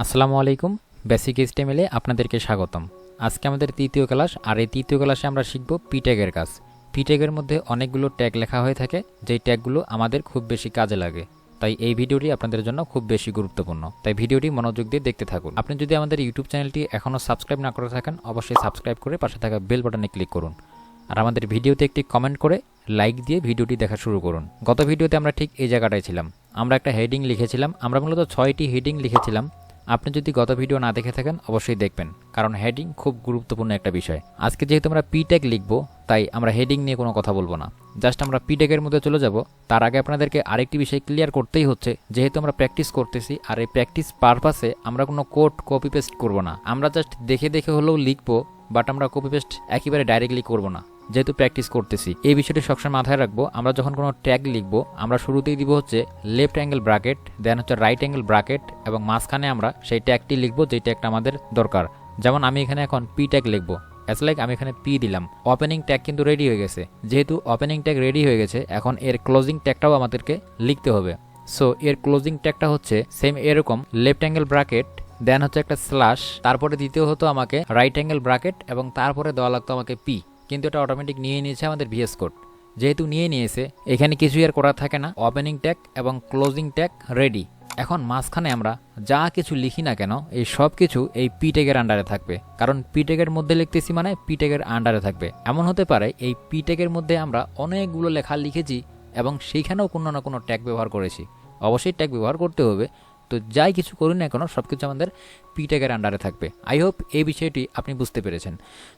আসসালামু আলাইকুম। Basic HTML এ আপনাদেরকে স্বাগতম। আজকে আমাদের তৃতীয় ক্লাস, আর এই তৃতীয় ক্লাসে আমরা শিখব পি ট্যাগের কাজ। পি ট্যাগের মধ্যে অনেকগুলো ট্যাগ লেখা হয়ে থাকে, যেই ট্যাগগুলো আমাদের খুব বেশি কাজে লাগে। তাই এই ভিডিওটি আপনাদের জন্য খুব বেশি গুরুত্বপূর্ণ, তাই ভিডিওটি মনোযোগ দিয়ে দেখতে থাকুন। আপনি যদি আমাদের ইউটিউব চ্যানেলটি এখনও সাবস্ক্রাইব না করে থাকেন, অবশ্যই সাবস্ক্রাইব করে পাশে থাকা বেল বাটনে ক্লিক করুন। আর আমাদের ভিডিওতে একটি কমেন্ট করে লাইক দিয়ে ভিডিওটি দেখা শুরু করুন। গত ভিডিওতে আমরা ঠিক এই জায়গাটায় ছিলাম, আমরা একটা হেডিং লিখেছিলাম। আমরা মূলত 6টি হেডিং লিখেছিলাম। আপনি যদি গত ভিডিও না দেখে থাকেন অবশ্যই দেখবেন, কারণ হেডিং খুব গুরুত্বপূর্ণ একটা বিষয়। আজকে যেহেতু আমরা পি ট্যাগ লিখব, তাই আমরা হেডিং নিয়ে কোনো কথা বলবো না, জাস্ট আমরা পি ট্যাগের মধ্যে চলে যাব। তার আগে আপনাদেরকে আরেকটি বিষয় ক্লিয়ার করতেই হচ্ছে, যেহেতু আমরা প্র্যাকটিস করতেছি, আর এই প্র্যাকটিস পারপাসে আমরা কোনো কোড কপি পেস্ট করবো না। আমরা জাস্ট দেখে দেখে হলেও লিখবো, বাট আমরা কপি পেস্ট একেবারে ডাইরেক্টলি করবো না, যেহেতু প্র্যাকটিস করতেছি। এই বিষয়টি সবসময় মাথায় রাখবো। আমরা যখন কোনো ট্যাগ লিখবো, আমরা শুরুতেই দিব হচ্ছে লেফট অ্যাঙ্গেল ব্র্যাকেট, দেন হচ্ছে রাইট অ্যাঙ্গেল ব্র্যাকেট, এবং মাঝখানে আমরা সেই ট্যাগটি লিখবো যেই ট্যাগটা আমাদের দরকার। যেমন আমি এখানে এখন পি ট্যাগ লিখবো, অ্যাজ লাইক আমি এখানে পি দিলাম। ওপেনিং ট্যাগ কিন্তু রেডি হয়ে গেছে। যেহেতু ওপেনিং ট্যাগ রেডি হয়ে গেছে, এখন এর ক্লোজিং ট্যাগটাও আমাদেরকে লিখতে হবে। সো এর ক্লোজিং ট্যাগটা হচ্ছে সেম এরকম, লেফট অ্যাঙ্গেল ব্র্যাকেট, দেন হচ্ছে একটা স্ল্যাশ, তারপরে দিতে হতো আমাকে রাইট অ্যাঙ্গেল ব্র্যাকেট, এবং তারপরে দেওয়া লাগতো আমাকে পি। কিন্তু এটা অটোমেটিক নিয়ে নিয়েছে আমাদের ভিএস কোড। যেহেতু নিয়ে নিয়েছে, এখানে কিছুই আর করার থাকে না। ওপেনিং ট্যাগ এবং ক্লোজিং ট্যাগ রেডি। এখন মাঝখানে আমরা যা কিছু লিখি না কেন, এই সব কিছু এই পি ট্যাগের আন্ডারে থাকবে, কারণ পি ট্যাগের মধ্যে লিখতেছি মানে পি ট্যাগের আন্ডারে থাকবে। এমন হতে পারে এই পি ট্যাগের মধ্যে আমরা অনেকগুলো লেখা লিখেছি এবং সেইখানেও কোনো না কোনো ট্যাগ ব্যবহার করেছি। অবশ্যই ট্যাগ ব্যবহার করতে হবে। তো যাই কিছু করি না কেন, সব কিছু আমাদের পি ট্যাগের আন্ডারে থাকবে। আই হোপ এই বিষয়টি আপনি বুঝতে পেরেছেন।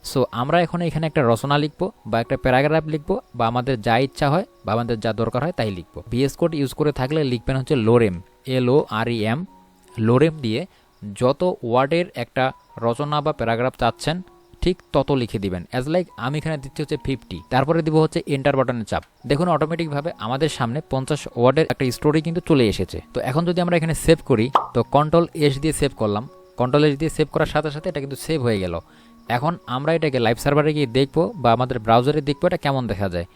সো আমরা এখন এখানে একটা রচনা লিখবো, বা একটা প্যারাগ্রাফ লিখবো, বা আমাদের যা ইচ্ছা হয় বা আমাদের যা দরকার হয় তাই লিখবো। ভিএস কোড ইউজ করে থাকলে লিখবেন হচ্ছে লোরেম, LOREM। লোরেম দিয়ে যত ওয়ার্ডের একটা রচনা বা প্যারাগ্রাফ চাচ্ছেন ঠিক তত লিখে দিবেন। অ্যাজ লাইক আমি এখানে দিচ্ছি হচ্ছে 50, তারপরে দিব হচ্ছে এন্টার বাটনের চাপ। দেখুন অটোমেটিকভাবে আমাদের সামনে 50 ওয়ার্ডের একটা স্টোরি কিন্তু চলে এসেছে। তো এখন যদি আমরা এখানে সেভ করি, তো কন্ট্রোল-S দিয়ে সেভ করলাম। কন্ট্রোল-S দিয়ে সেভ করার সাথে সাথে এটা কিন্তু সেভ হয়ে গেল। এখন আমরা এটাকে লাইভ সার্ভারে গিয়ে দেখবো, বা আমাদের ব্রাউজারে দেখবো এটা কেমন দেখা যায়।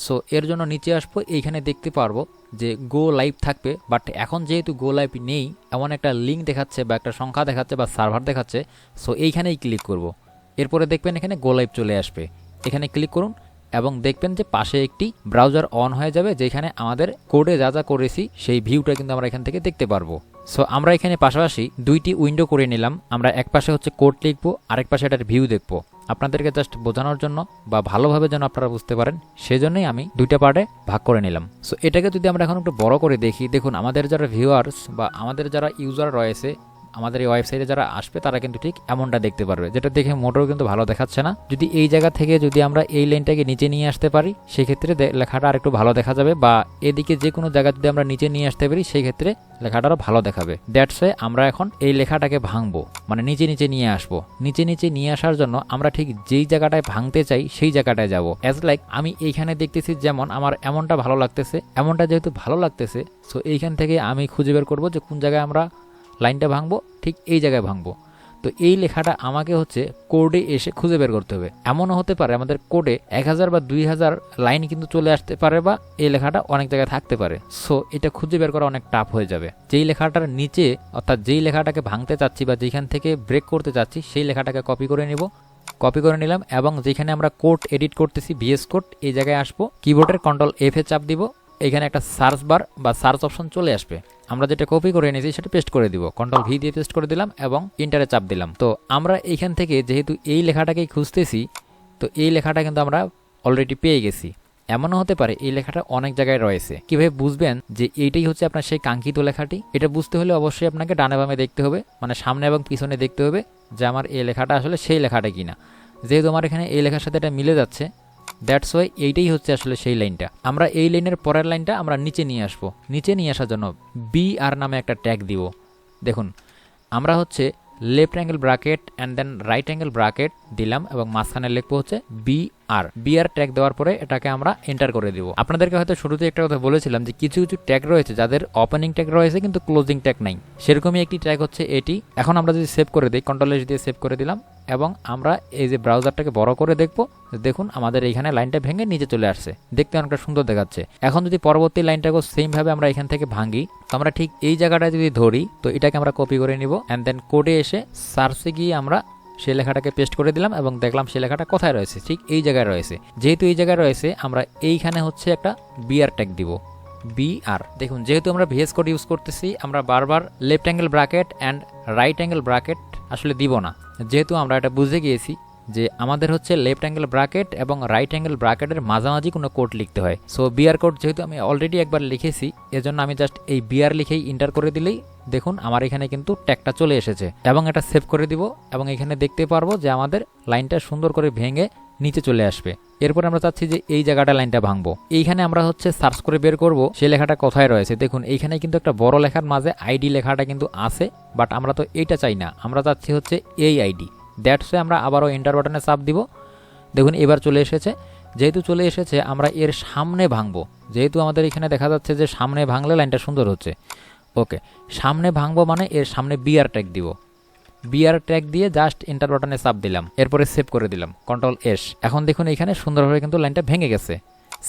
সো এর জন্য নিচে আসবো, এইখানে দেখতে পারবো যে গো লাইভ থাকবে। বাট এখন যেহেতু গো লাইভ নেই, এমন একটা লিঙ্ক দেখাচ্ছে বা একটা সংখ্যা দেখাচ্ছে বা সার্ভার দেখাচ্ছে। সো এইখানেই ক্লিক করব। এরপরে দেখবেন এখানে গো লাইভ চলে আসবে। এখানে ক্লিক করুন এবং দেখবেন যে পাশে একটি ব্রাউজার অন হয়ে যাবে, যেখানে আমাদের কোডে যা যা করেছি সেই ভিউটা কিন্তু আমরা এখান থেকে দেখতে পারবো। সো আমরা এখানে পাশাপাশি দুইটি উইন্ডো করে নিলাম। আমরা এক পাশে হচ্ছে কোড লিখবো, আরেক পাশে এটার ভিউ দেখবো। আপনাদেরকে জাস্ট বোঝানোর জন্য বা ভালোভাবে যেন আপনারা বুঝতে পারেন, সেজন্যই আমি দুইটা পার্টে ভাগ করে নিলাম। সো এটাকে যদি আমরা এখন একটু বড় করে দেখি, দেখুন আমাদের যারা ভিউয়ার্স বা আমাদের যারা ইউজার রয়েছে, আমাদের এই ওয়েবসাইটে যারা আসবে, তারা কিন্তু ঠিক এমনটা দেখতে পারবে, যেটা দেখে মোটেও কিন্তু ভালো দেখাচ্ছে না। যদি এই জায়গা থেকে যদি আমরা এই লাইনটাকে নিচে নিয়ে আসতে পারি, সেক্ষেত্রে লেখাটা আর একটু ভালো দেখা যাবে, বা এদিকে যে কোনো জায়গা যদি আমরা নিচে নিয়ে আসতে পারি, সেই ক্ষেত্রে লেখাটা আরও ভালো দেখাবে। দ্যাটস ওয়ে আমরা এখন এই লেখাটাকে ভাঙবো, মানে নিচে নিচে নিয়ে আসবো। নিচে নিচে নিয়ে আসার জন্য আমরা ঠিক যেই জায়গাটায় ভাঙতে চাই সেই জায়গাটায় যাব। অ্যাজ লাইক আমি এইখানে দেখতেছি, যেমন আমার এমনটা ভালো লাগতেছে, এমনটা যেহেতু ভালো লাগতেছে, সো এইখান থেকে আমি খুঁজে বের করবো যে কোন জায়গায় আমরা লাইনটা ভাঙবো, ঠিক এই জায়গায় ভাঙবো। তো এই লেখাটা আমাকে হচ্ছে কোডে এসে খুঁজে বের করতে হবে। এমনও হতে পারে আমাদের কোডে 1000 বা 2000 লাইন কিন্তু চলে আসতে পারে, বা এই লেখাটা অনেক জায়গায় থাকতে পারে। সো এটা খুঁজে বের করা অনেক টাফ হয়ে যাবে। যেই লেখাটার নিচে, অর্থাৎ যেই লেখাটাকে ভাঙতে চাচ্ছি বা যেখান থেকে ব্রেক করতে চাচ্ছি, সেই লেখাটাকে কপি করে নিব। কপি করে নিলাম, এবং যেখানে আমরা কোড এডিট করতেছি ভিএস কোড, এই জায়গায় আসবো, কিবোর্ডের কন্ট্রোল-F এ চাপ দিব। এখানে একটা সার্চ বার বা সার্চ অপশন চলে আসবে। আমরা যেটা কপি করে নিয়েছি সেটা পেস্ট করে দিব, কন্ট্রোল-V দিয়ে পেস্ট করে দিলাম এবং এন্টারে চাপ দিলাম। তো আমরা এইখান থেকে যেহেতু এই লেখাটাকেই খুঁজতেছি, তো এই লেখাটা কিন্তু আমরা অলরেডি পেয়ে গেছি। এমনও হতে পারে এই লেখাটা অনেক জায়গায় রয়েছে। কিভাবে বুঝবেন যে এইটাই হচ্ছে আপনার সেই কাঙ্ক্ষিত লেখাটি? এটা বুঝতে হলে অবশ্যই আপনাকে ডানে বামে দেখতে হবে, মানে সামনে এবং পিছনে দেখতে হবে যে আমার এই লেখাটা আসলে সেই লেখাটা কিনা। যেহেতু আমার এখানে এই লেখার সাথে এটা মিলে যাচ্ছে, দ্যাটস ওয়াই এইটাই হচ্ছে আসলে সেই লাইনটা। আমরা এই লাইনের পরের লাইনটা আমরা নিচে নিয়ে আসবো। নিচে নিয়ে আসার জন্য BR নামে একটা ট্যাগ দিব। দেখুন আমরা হচ্ছে left angle bracket and then right angle bracket দিলাম, এবং মাঝখানে লিখবো হচ্ছে BR ট্যাগ দেওয়ার পরে এটাকে আমরা এন্টার করে দিব। আপনাদেরকে হয়তো শুরুতে একটা কথা বলেছিলাম যে কিছু কিছু ট্যাগ রয়েছে যাদের ওপেনিং ট্যাগ রয়েছে কিন্তু ক্লোজিং ট্যাগ নাই। সেরকমই একটি ট্যাগ হচ্ছে এটি। এখন আমরা যদি সেভ করে দিই, কন্ট্রোল-S দিয়ে সেভ করে দিলাম, এবং আমরা এই যে ব্রাউজারটাকে বড় করে দেখব, দেখুন আমাদের এইখানে লাইনটা ভেঙে নিচে চলে আসছে, দেখতে অনেকটা সুন্দর দেখাচ্ছে। এখন যদি পরবর্তী লাইনটাকেও সেম ভাবে আমরা এখান থেকে ভাঙি, তো আমরা ঠিক এই জায়গাটা যদি ধরি, তো এটাকে আমরা কপি করে নিব অ্যান্ড দেন কোডে এসে সার্চে গিয়ে আমরা সেই লেখাটাকে পেস্ট করে দিলাম এবং দেখলাম সেই লেখাটা কোথায় রয়েছে, ঠিক এই জায়গায় রয়েছে। যেহেতু এই জায়গায় রয়েছে, আমরা এইখানে হচ্ছে একটা বিআর ট্যাগ দিব, বিআর। দেখুন যেহেতু আমরা ভিএস কোড ইউজ করতেছি, আমরা বারবার left angle bracket and right angle bracket আসলে দিব না, যেহেতু আমরা এটা বুঝে গিয়েছি যে আমাদের হচ্ছে লেফট অ্যাঙ্গেল ব্র্যাকেট এবং রাইট অ্যাঙ্গেল ব্র্যাকেটের মাঝামাঝি কোনো কোড লিখতে হয়। সো বিআর কোড যেহেতু আমি অলরেডি একবার লিখেছি, এজন্য আমি জাস্ট এই বিআর লিখেই ইন্টার করে দিলেই দেখুন আমার এখানে কিন্তু ট্যাগটা চলে এসেছে এবং এটা সেভ করে দিব এবং এখানে দেখতে পারবো যে আমাদের লাইনটা সুন্দর করে ভেঙে নিচে চলে আসবে। এরপর আমরা চাচ্ছি যে এই জায়গাটা লাইনটা ভাঙবো, এইখানে আমরা হচ্ছে সার্চ করে বের করব সেই লেখাটা কোথায় রয়েছে। দেখুন এইখানে কিন্তু একটা বড় লেখার মাঝে আইডি লেখাটা কিন্তু আছে, বাট আমরা তো এইটা চাই না, আমরা চাচ্ছি হচ্ছে এই আইডি। দ্যাটস আমরা আবারও এন্টার বাটনে চাপ দিব। দেখুন এবার চলে এসেছে। যেহেতু চলে এসেছে, আমরা এর সামনে ভাঙবো, যেহেতু আমাদের এখানে দেখা যাচ্ছে যে সামনে ভাঙলে লাইনটা সুন্দর হচ্ছে। ওকে, সামনে ভাঙবো মানে এর সামনে বিআর ট্যাগ দিব, বিআর ট্যাগ দিয়ে জাস্ট এন্টার বাটনে চাপ দিলাম, এরপরে সেভ করে দিলাম কন্ট্রোল এস। এখন দেখুন এখানে সুন্দরভাবে কিন্তু লাইনটা ভেঙে গেছে।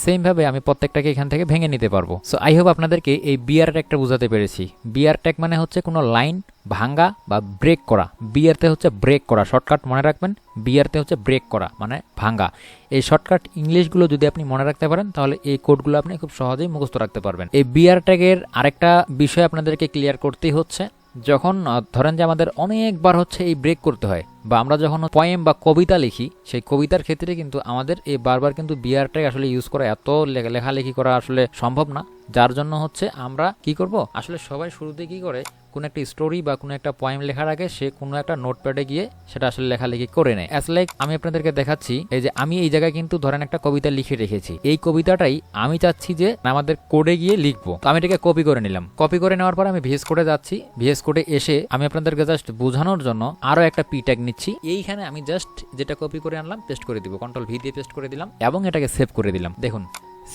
সেম ভাবে আমি প্রত্যেকটাকে এখান থেকে ভেঙে নিতে পারবো। সো আই হোপ আপনাদেরকে এই বিআর ট্যাগটা বোঝাতে পেরেছি। বিআর ট্যাগ মানে হচ্ছে কোনো লাইন ভাঙ্গা বা ব্রেক করা। বিআরতে হচ্ছে ব্রেক করা, শর্টকাট মনে রাখবেন। বিআরতে হচ্ছে ব্রেক করা মানে ভাঙ্গা। এই শর্টকাট ইংলিশগুলো যদি আপনি মনে রাখতে পারেন, তাহলে এই কোডগুলো আপনি খুব সহজেই মুখস্থ রাখতে পারবেন। এই বিআর ট্যাগের আরেকটা বিষয় আপনাদেরকে ক্লিয়ার করতেই হচ্ছে, যখন ধরেন যে আমাদের অনেকবার হচ্ছে এই ব্রেক করতে হয়, বা আমরা যখন পোয়েম বা কবিতা লিখি, সেই কবিতার ক্ষেত্রে কিন্তু আমাদের এই বারবার কিন্তু বিআর ট্যাগ আসলে ইউজ করা, এত লেখালেখি করা আসলে সম্ভব না। যার জন্য হচ্ছে আমরা কি করব, আসলে সবাই শুরুতে কি করে, কোনো একটা স্টোরি বা কোনো একটা পোয়েম লেখার আগে সে কোনো একটা নোটপ্যাডে গিয়ে সেটা আসলে লেখালেখি করে নেয়। অ্যাজ লাইক আমি আপনাদেরকে দেখাচ্ছি, এই যে আমি এই জায়গায় কিন্তু ধরেন একটা কবিতা লিখে রেখেছি, এই কবিতাটাই আমি চাচ্ছি যে আমাদের কোডে গিয়ে লিখবো। তো আমি এটাকে কপি করে নিলাম। কপি করে নেওয়ার পর আমি ভিএস কোডে যাচ্ছি। ভিএস কোডে এসে আমি আপনাদেরকে জাস্ট বোঝানোর জন্য আরো একটা পি ট্যাগ নিচ্ছি। এইখানে আমি জাস্ট যেটা কপি করে আনলাম পেস্ট করে দিব, কন্ট্রোল ভি দিয়ে পেস্ট করে দিলাম এবং এটাকে সেভ করে দিলাম। দেখুন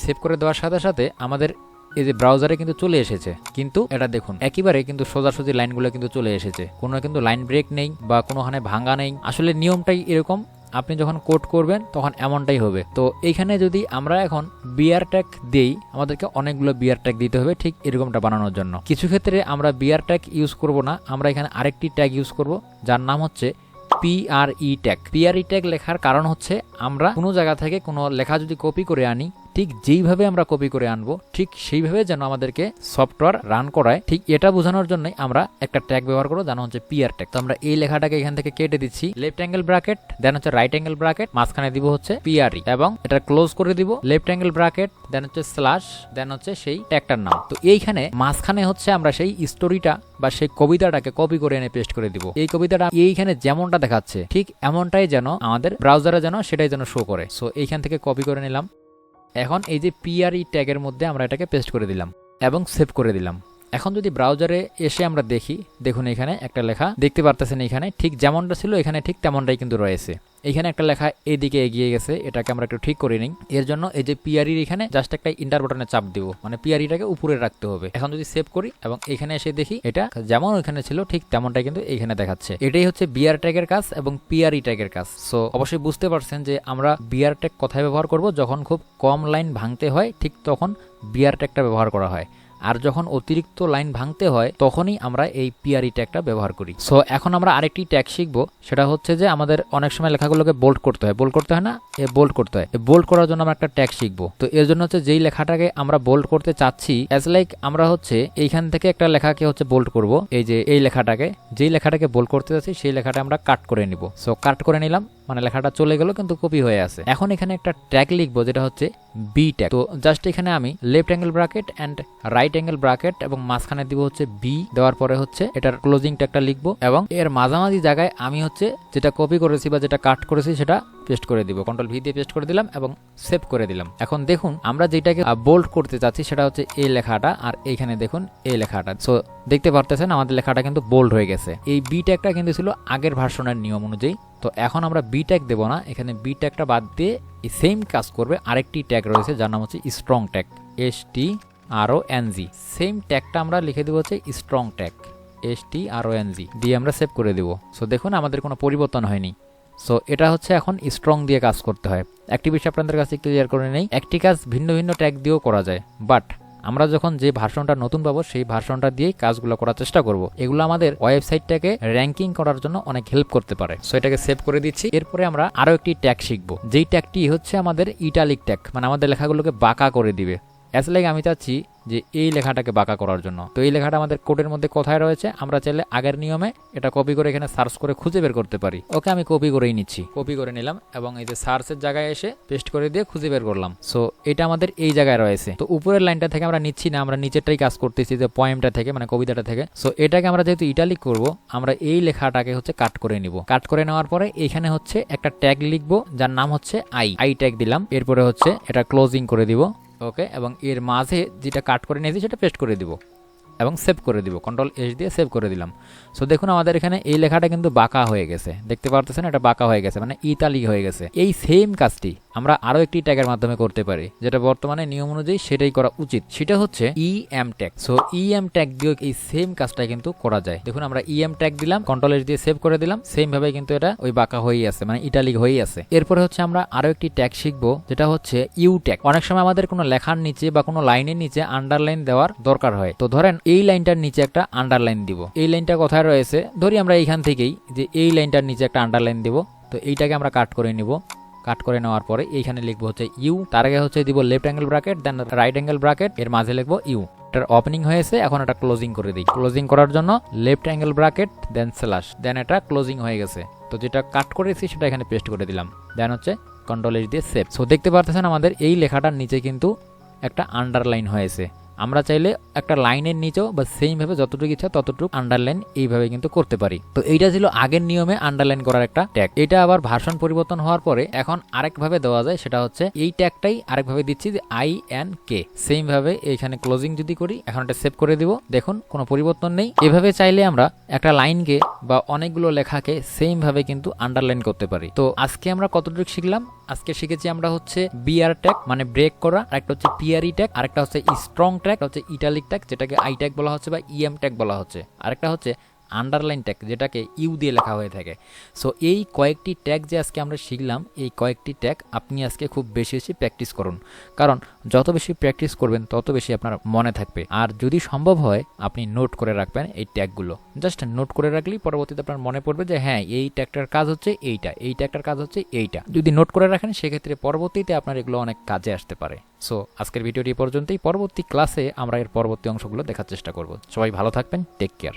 সেভ করে দেওয়ার সাথে সাথে আমাদের এই যে ব্রাউজারে কিন্তু চলে এসেছে, কিন্তু এটা দেখুন একেবারে কিন্তু সোজাসুজি লাইনগুলো কিন্তু চলে এসেছে, কোনো কিন্তু লাইন ব্রেক নেই বা কোনোখানে ভাঙা নেই। আসলে নিয়মটাই এরকম, আপনি যখন কোড করবেন তখন এমনটাই হবে। তো এইখানে যদি আমরা এখন বিআর ট্যাগ দেই, আমাদেরকে অনেকগুলো বিআর ট্যাগ দিতে হবে ঠিক এরকমটা বানানোর জন্য। কিছু ক্ষেত্রে আমরা বিআর ট্যাগ ইউজ করব না, আমরা এখানে আরেকটি ট্যাগ ইউজ করব যার নাম হচ্ছে পিআরই ট্যাগ। পিআরই ট্যাগ লেখার কারণ হচ্ছে আমরা কোনো জায়গা থেকে কোনো লেখা যদি কপি করে আনি, ঠিক যেইভাবে আমরা কপি করে আনবো ঠিক সেইভাবে যেন আমাদেরকে সফটওয়্যার রান করায়, ঠিক এটা বোঝানোর জন্যই আমরা একটা ট্যাগ ব্যবহার করবো, জানা হচ্ছে পিআর ট্যাগ। তো আমরা এই লেখাটাকে এখান থেকে কেটে দিচ্ছি, লেফট অ্যাঙ্গেল ব্র্যাকেট দেন হচ্ছে রাইট অ্যাঙ্গেল ব্র্যাকেট, মাঝখানে দিব হচ্ছে পিআরই এবং এটা ক্লোজ করে দিব, লেফট অ্যাঙ্গেল ব্র্যাকেট দেন হচ্ছে স্ল্যাশ দেন হচ্ছে সেই ট্যাগটার নাম। তো এইখানে মাঝখানে হচ্ছে আমরা সেই স্টোরিটা বা সেই কবিতাটাকে কপি করে এনে পেস্ট করে দিব। এই কবিতাটা এইখানে যেমনটা দেখাচ্ছে ঠিক এমনটাই যেন আমাদের ব্রাউজারে যেন সেটাই যেন শো করে। সো এইখান থেকে কপি করে নিলাম। এখন এই যে পিআরই ট্যাগের মধ্যে আমরা এটাকে পেস্ট করে দিলাম এবং সেভ করে দিলাম। এখন যদি ব্রাউজারে এসে আমরা দেখি, দেখুন এখানে একটা লেখা দেখতে পারতেছেন, এখানে ঠিক যেমনটা ছিল এখানে ঠিক তেমনটাই কিন্তু রয়েছে। এখানে একটা লেখা এদিকে এগিয়ে গেছে, এটাকে আমরা একটু ঠিক করে নিই। এর জন্য এই যে পিআরই এখানে জাস্ট একটা ইন্টার বাটনে চাপ দিব, মানে পিআরইটাকে উপরে রাখতে হবে। এখন যদি সেভ করি এবং এখানে এসে দেখি এটা যেমন ওখানে ছিল ঠিক তেমনটাই কিন্তু এখানে দেখাচ্ছে। এটাই হচ্ছে বিআর ট্যাগের কাজ এবং পিআরই ট্যাগের কাজ। সো অবশ্যই বুঝতে পারছেন যে আমরা বিআর ট্যাগ কোথায় ব্যবহার করব, যখন খুব কম লাইন ভাঙতে হয় ঠিক তখন বিআর ট্যাগটা ব্যবহার করা হয়, আর যখন অতিরিক্ত লাইন ভাঙতে হয় তখনই আমরা এই পিআরই ট্যাগটা ব্যবহার করি। সো এখন আমরা আরেকটি ট্যাগ শিখবো, সেটা হচ্ছে যে আমাদের অনেক সময় লেখাগুলোকে বোল্ড করতে হয়, বোল্ড করতে হয় না, বোল্ড করতে হয়। বোল্ড করার জন্য আমরা একটা ট্যাগ শিখবো। তো এর জন্য হচ্ছে যেই লেখাটাকে আমরা বোল্ড করতে চাচ্ছি, অ্যাজ লাইক আমরা হচ্ছে এইখান থেকে একটা লেখাকে হচ্ছে বোল্ড করব, এই যে এই লেখাটাকে, যেই লেখাটাকে বোল্ড করতে চাচ্ছি সেই লেখাটা আমরা কাট করে নিব। সো কাট করে নিলাম, মানে লেখাটা চলে গেল কিন্তু কপি হয়ে আছে। এখন এখানে একটা ট্যাগ লিখবো যেটা হচ্ছে বি ট্যাগ। তো জাস্ট এখানে আমি left angle bracket and right angle bracket এবং মাঝখানে দিব হচ্ছে বি, দেওয়ার পরে হচ্ছে এটার ক্লোজিং ট্যাগটা লিখবো এবং এর মাঝামাঝি জায়গায় আমি হচ্ছে যেটা কপি করেছি বা যেটা কাট করেছি সেটা পেস্ট করে দিব, কন্ট্রোল ভি দিয়ে পেস্ট করে দিলাম এবং সেভ করে দিলাম। এখন দেখুন আমরা যেটাকে বোল্ড করতে চাচ্ছি সেটা হচ্ছে এই লেখাটা, আর এইখানে দেখুন এই লেখাটা। সো দেখতে পারতেছেন আমাদের লেখাটা কিন্তু বোল্ড হয়ে গেছে। এই বি ট্যাগটা কিন্তু ছিল আগের ভার্সনের নিয়ম অনুযায়ী। তো এখন আমরা বি ট্যাগ দেবো না, এখানে বি ট্যাগটা বাদ দিয়ে এই সেম কাজ করবে আরেকটি ট্যাগ রয়েছে যার নাম হচ্ছে স্ট্রং ট্যাগ, STRONG। সেম ট্যাগটা আমরা লিখে দেবো হচ্ছে স্ট্রং ট্যাগ, STRONG দিয়ে আমরা সেভ করে দেবো। সো দেখুন আমাদের কোনো পরিবর্তন হয়নি। সো এটা হচ্ছে এখন স্ট্রং দিয়ে কাজ করতে হয়। একটি বিষয় আপনাদের কাছে ক্লিয়ার করে নেই, একটি কাজ ভিন্ন ভিন্ন ট্যাগ দিয়েও করা যায়, বাট আমরা যখন যে ভার্সনটা নতুন পাবো সেই ভার্সনটা দিয়েই কাজগুলো করার চেষ্টা করব। এগুলো আমাদের ওয়েবসাইটটাকে র্যাঙ্কিং করার জন্য অনেক হেল্প করতে পারে। সো এটাকে সেভ করে দিচ্ছি। এরপরে আমরা আরো একটি ট্যাগ শিখবো, যেই ট্যাগটি হচ্ছে আমাদের ইটালিক ট্যাগ, মানে আমাদের লেখাগুলোকে বাঁকা করে দিবে। অ্যাজ লাইক আমি চাচ্ছি যে এই লেখাটাকে বাঁকা করার জন্য, তো এই লেখাটা আমাদের কোডের মধ্যে কোথায় রয়েছে, আমরা চাইলে আগের নিয়মে এটা কপি করে এখানে সার্চ করে খুঁজে বের করতে পারি। ওকে, আমি কপি করেই নিচ্ছি, কপি করে নিলাম এবং এই যে সার্চের জায়গায় এসে পেস্ট করে দিয়ে খুঁজে বের করলাম। সো এটা আমাদের এই জায়গায় রয়েছে। তো উপরের লাইনটা থেকে আমরা নিচ্ছি না, আমরা নিচেরটাই কাজ করতেছি, যে পয়েমটা থেকে মানে কবিতাটা থেকে। সো এটাকে আমরা যেহেতু ইটালিক করব, আমরা এই লেখাটাকে হচ্ছে কাট করে নিব। কাট করে নেওয়ার পরে এখানে হচ্ছে একটা ট্যাগ লিখবো যার নাম হচ্ছে আই ট্যাগ দিলাম। এরপরে হচ্ছে এটা ক্লোজিং করে দিব। ওকে, এবং এর মাঝে যেটা কাট করে নিয়েছি সেটা পেস্ট করে দিব এবং সেভ করে দিব, Ctrl+S দিয়ে সেভ করে দিলাম। সো দেখুন আমাদের এখানে এই লেখাটা কিন্তু বাঁকা হয়ে গেছে, দেখতে পারতেছেন এটা বাঁকা হয়ে গেছে, মানে ইতালিক হয়ে গেছে। এই সেম কাজটি আমরা আরো একটি ট্যাগের মাধ্যমে করতে পারি, যেটা বর্তমানে নিয়ম অনুযায়ী সেটাই করা উচিত, সেটা হচ্ছে EM tag. So EM tag দিয়ে এই সেম কাজটা কিন্তু করা যায়। দেখুন আমরা EM ট্যাগ দিলাম, Ctrl+S দিয়ে সেভ করে দিলাম, সেম ভাবে কিন্তু এটা ওই বাঁকা হয়েই আছে, মানে ইটালিক হয়েই আছে। এরপরে হচ্ছে আমরা আরো একটি ট্যাগ শিখবো, যেটা হচ্ছে ইউ ট্যাগ। অনেক সময় আমাদের কোনো লেখার নিচে বা কোনো লাইনের নিচে আন্ডারলাইন দেওয়ার দরকার হয়। তো ধরেন এই লাইনটার নিচে একটা আন্ডারলাইন দিব, এই লাইনটা কোথায় রয়েছে, ধরি আমরা এইখান থেকেই যে এই লাইনটার নিচে একটা আন্ডারলাইন দিব। তো এইটাকে আমরা কাট করে নিব। কাট করে নেওয়ার পরে এইখানে লিখবো হচ্ছে ইউ, তার আগে হচ্ছে দিব লেফট অ্যাঙ্গেল ব্র্যাকেট, দেন রাইট অ্যাঙ্গেল ব্র্যাকেট, এর মাঝে লিখবো ইউ। এটার ওপেনিং হয়েছে, এখন এটা ক্লোজিং করে দিই। ক্লোজিং করার জন্য লেফট অ্যাঙ্গেল ব্র্যাকেট দেন স্ল্যাশ, দেন এটা ক্লোজিং হয়ে গেছে। তো যেটা কাট করেছি সেটা এখানে পেস্ট করে দিলাম, দেন হচ্ছে Ctrl+S দিয়ে সেভ। সো দেখতে পারতেছেন আমাদের এই লেখাটার নিচে কিন্তু একটা আন্ডারলাইন হয়েছে। আমরা চাইলে একটা লাইনের নিচেও বা সেম ভাবে যতটুকু ইচ্ছা ততটুকু আন্ডারলাইন এইভাবে কিন্তু করতে পারি। তো এইটা ছিল আগের নিয়মে আন্ডারলাইন করার একটা ট্যাগ। এটা আবার ভার্সন পরিবর্তন হওয়ার পরে এখন আরেক ভাবে দেওয়া যায়, সেটা হচ্ছে এই ট্যাগটাই আরেক ভাবে দিচ্ছি যে INK। সেম ভাবে এইখানে ক্লোজিং যদি করি, এখন এটা সেভ করে দিব, দেখুন কোনো পরিবর্তন নেই। এভাবে চাইলে আমরা একটা লাইনকে বা অনেকগুলো লেখাকে সেম ভাবে কিন্তু আন্ডারলাইন করতে পারি। তো আজকে আমরা কতটুকু শিখলাম? আজকে শিখেছি আমরা হচ্ছে BR ট্যাগ মানে ব্রেক করা, আরেকটা হচ্ছে PRE ট্যাগ, আরেকটা হচ্ছে স্ট্রং ট্যাগ, হচ্ছে ইটালিক ট্যাগ যেটাকে আই ট্যাগ বলা হচ্ছে বা EM ট্যাগ বলা হচ্ছে, আরেকটা হচ্ছে আন্ডারলাইন ট্যাগ যেটাকে ইউ দিয়ে লেখা হয়ে থাকে। সো এই কয়েকটি ট্যাগ যে আজকে আমরা শিখলাম, এই কয়েকটি ট্যাগ আপনি আজকে খুব বেশি বেশি প্র্যাকটিস করুন, কারণ যত বেশি প্র্যাকটিস করবেন তত বেশি আপনার মনে থাকবে। আর যদি সম্ভব হয় আপনি নোট করে রাখবেন এই ট্যাগগুলো, জাস্ট নোট করে রাখলেই পরবর্তীতে আপনার মনে পড়বে যে হ্যাঁ এই ট্যাগটার কাজ হচ্ছে এইটা, এই ট্যাগটার কাজ হচ্ছে এইটা। যদি নোট করে রাখেন সেক্ষেত্রে পরবর্তীতে আপনার এগুলো অনেক কাজে আসতে পারে। সো আজকের ভিডিওটি পর্যন্তই, পরবর্তী ক্লাসে আমরা এর পরবর্তী অংশগুলো দেখার চেষ্টা করব। সবাই ভালো থাকবেন, টেক কেয়ার।